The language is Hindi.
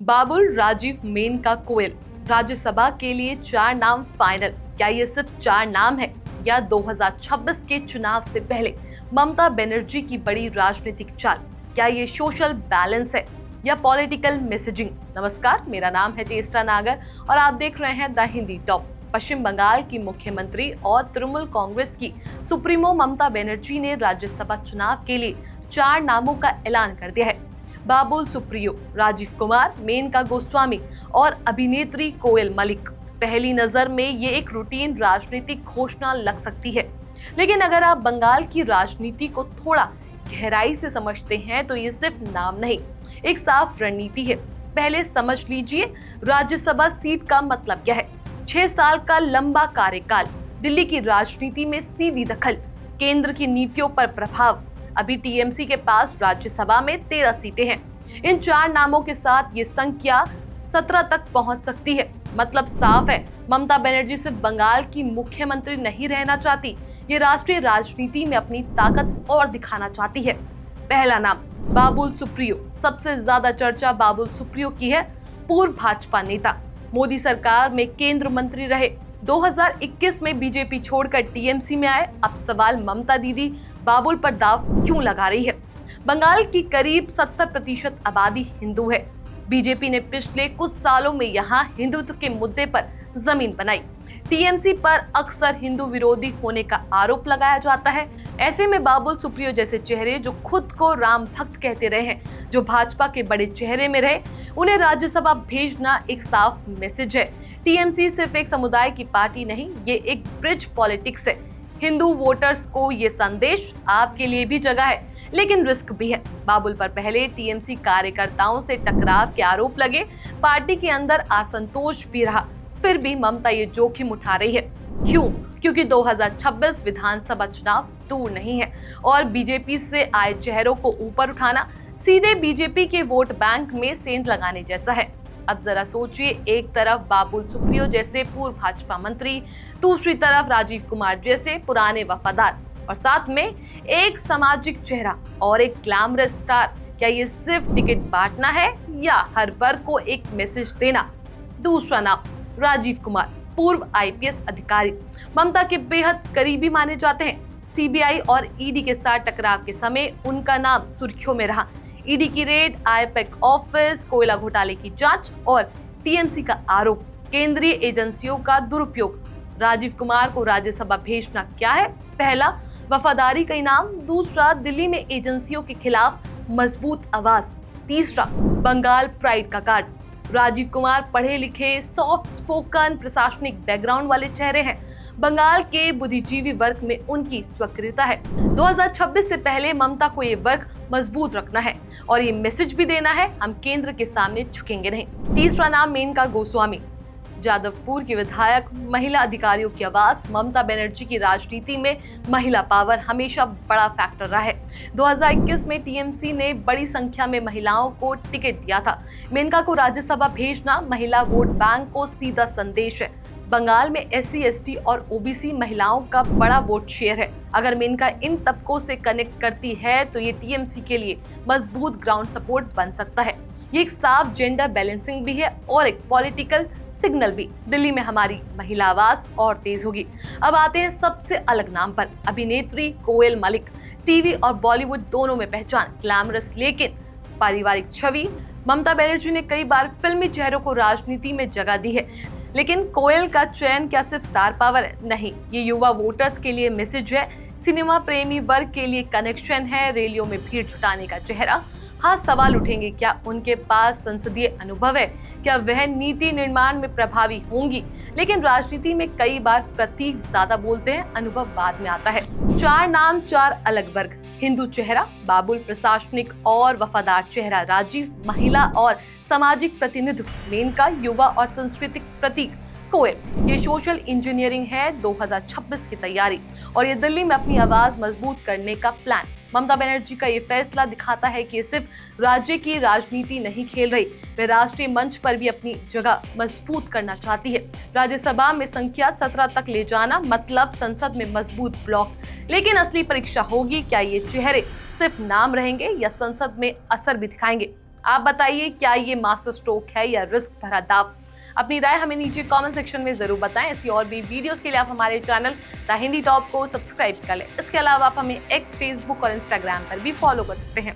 बाबुल, राजीव, मेनका, कोयल। राज्यसभा के लिए 4 नाम फाइनल। क्या ये सिर्फ 4 नाम है या 2026 के चुनाव से पहले ममता बनर्जी की बड़ी राजनीतिक चाल? क्या ये सोशल बैलेंस है या पॉलिटिकल मैसेजिंग? नमस्कार, मेरा नाम है चेष्टा नागर और आप देख रहे हैं द हिंदी टॉप। पश्चिम बंगाल की मुख्यमंत्री और तृणमूल कांग्रेस की सुप्रीमो ममता बनर्जी ने राज्यसभा चुनाव के लिए 4 नामों का ऐलान कर दिया है। बाबुल सुप्रियो, राजीव कुमार, मेनका गोस्वामी और अभिनेत्री कोयल मलिक। पहली नजर में ये एक रूटीन राजनीतिक घोषणा लग सकती है, लेकिन अगर आप बंगाल की राजनीति को थोड़ा गहराई से समझते हैं तो ये सिर्फ नाम नहीं, एक साफ रणनीति है। पहले समझ लीजिए राज्यसभा सीट का मतलब क्या है। 6 साल का लंबा कार्यकाल, दिल्ली की राजनीति में सीधी दखल, केंद्र की नीतियों पर प्रभाव। अभी टीएमसी के पास राज्यसभा में 13 सीटें हैं। इन 4 नामों के साथ ये संख्या 17 तक पहुंच सकती है। मतलब साफ है, ममता बनर्जी सिर्फ बंगाल की मुख्यमंत्री नहीं रहना चाहती, ये राष्ट्रीय राजनीति में अपनी ताकत और दिखाना चाहती है। पहला नाम बाबुल सुप्रियो। सबसे ज्यादा चर्चा बाबुल सुप्रियो की है। पूर्व भाजपा नेता, मोदी सरकार में केंद्र मंत्री रहे, 2021 में बीजेपी छोड़कर टीएमसी में आए। अब सवाल ममता दीदी बाबुल पर दाव क्यों लगा रही है? बंगाल की करीब 70% आबादी हिंदू है। बीजेपी ने पिछले कुछ सालों में यहां हिंदुत्व के मुद्दे पर जमीन बनाई। टीएमसी पर अक्सर हिंदू विरोधी होने का आरोप लगाया जाता है। ऐसे में बाबुल सुप्रियो जैसे चेहरे जो खुद को राम भक्त कहते रहे हैं, जो भाजपा के बड़े चेहरे में रहे, उन्हें राज्यसभा भेजना एक साफ मैसेज है। टीएमसी सिर्फ एक समुदाय की पार्टी नहीं, ये एक ब्रिज पॉलिटिक्स है। हिंदू वोटर्स को ये संदेश आपके लिए भी जगह है, लेकिन रिस्क भी है। बाबुल पर पहले टीएमसी कार्यकर्ताओं से टकराव के आरोप लगे, पार्टी के अंदर असंतोष भी रहा। फिर भी ममता ये जोखिम उठा रही है। क्यों? क्योंकि 2026 विधानसभा चुनाव दूर नहीं है और बीजेपी से आए चेहरों को ऊपर उठाना सीधे बीजेपी के वोट बैंक में सेंध लगाने जैसा है। अब जरा सोचिए, एक तरफ बाबुल सुप्रियो जैसे पूर्व भाजपा मंत्री, दूसरी तरफ राजीव कुमार जैसे पुराने वफादार, और साथ में एक सामाजिक चेहरा और एक ग्लैमरस स्टार। क्या ये सिर्फ टिकट बांटना है या हर वर्ग को एक मैसेज देना? दूसरा नाम राजीव कुमार, पूर्व आईपीएस अधिकारी, ममता के बेहद करीबी माने जाते हैं। सीबीआई और ईडी के साथ टकराव के समय उनका नाम सुर्खियों में रहा। ईडी की रेड, आईपैक ऑफिस, कोयला घोटाले की जांच और टीएमसी का आरोप, केंद्रीय एजेंसियों का दुरुपयोग। राजीव कुमार को राज्यसभा भेजना क्या है? पहला, वफादारी का इनाम। दूसरा, दिल्ली में एजेंसियों के खिलाफ मजबूत आवाज। तीसरा, बंगाल प्राइड का कार्ड। राजीव कुमार पढ़े लिखे, सॉफ्ट स्पोकन, प्रशासनिक बैकग्राउंड वाले चेहरे हैं। बंगाल के बुद्धिजीवी वर्ग में उनकी स्वकीयता है। 2026 से पहले ममता को ये वर्ग मजबूत रखना है और ये मैसेज भी देना है, हम केंद्र के सामने झुकेंगे नहीं। तीसरा नाम मेनका गोस्वामी, जादवपुर की विधायक, महिला अधिकारियों की आवाज। ममता बनर्जी की राजनीति में महिला पावर हमेशा बड़ा फैक्टर रहा है। 2021 में टीएमसी ने बड़ी संख्या में महिलाओं को टिकट दिया था। मेनका को राज्यसभा भेजना महिला वोट बैंक को सीधा संदेश है। बंगाल में एससी, एसटी और ओबीसी महिलाओं का बड़ा वोट शेयर है। अगर मेनका इन तबकों से कनेक्ट करती है तो ये टीएमसी के लिए मजबूत ग्राउंड सपोर्ट बन सकता है। ये एक साफ जेंडर बैलेंसिंग भी है और एक पॉलिटिकल सिग्नल भी। दिल्ली में हमारी महिला आवाज और तेज होगी। अब आते हैं सबसे अलग नाम पर, अभिनेत्री कोयल मलिक। टीवी और बॉलीवुड दोनों में पहचान, ग्लैमरस लेकिन पारिवारिक छवि। ममता बनर्जी ने कई बार फिल्मी चेहरों को राजनीति में जगह दी है, लेकिन कोयल का चयन क्या सिर्फ स्टार पावर है? नहीं, ये युवा वोटर्स के लिए मैसेज है, सिनेमा प्रेमी वर्ग के लिए कनेक्शन है, रैलियों में भीड़ जुटाने का चेहरा। हाँ, सवाल उठेंगे, क्या उनके पास संसदीय अनुभव है? क्या वह नीति निर्माण में प्रभावी होंगी? लेकिन राजनीति में कई बार प्रतीक ज्यादा बोलते हैं, अनुभव बाद में आता है। 4 नाम, 4 अलग वर्ग। हिंदू चेहरा बाबुल, प्रशासनिक और वफादार चेहरा राजीव, महिला और सामाजिक प्रतिनिधित्व मेनका, युवा और सांस्कृतिक प्रतीक कोयल। ये सोशल इंजीनियरिंग है 2026 की तैयारी और ये दिल्ली में अपनी आवाज मजबूत करने का प्लान। ममता बनर्जी का ये फैसला दिखाता है कि ये सिर्फ राज्य की राजनीति नहीं खेल रही, वे राष्ट्रीय मंच पर भी अपनी जगह मजबूत करना चाहती है। राज्यसभा में संख्या 17 तक ले जाना मतलब संसद में मजबूत ब्लॉक। लेकिन असली परीक्षा होगी, क्या ये चेहरे सिर्फ नाम रहेंगे या संसद में असर भी दिखाएंगे? आप बताइए, क्या ये मास्टर स्ट्रोक है या रिस्क भरा दाव? अपनी राय हमें नीचे कमेंट सेक्शन में जरूर बताएं। ऐसी और भी वीडियोस के लिए आप हमारे चैनल द हिंदी टॉप को सब्सक्राइब कर लें। इसके अलावा आप हमें एक्स, फेसबुक और इंस्टाग्राम पर भी फॉलो कर सकते हैं।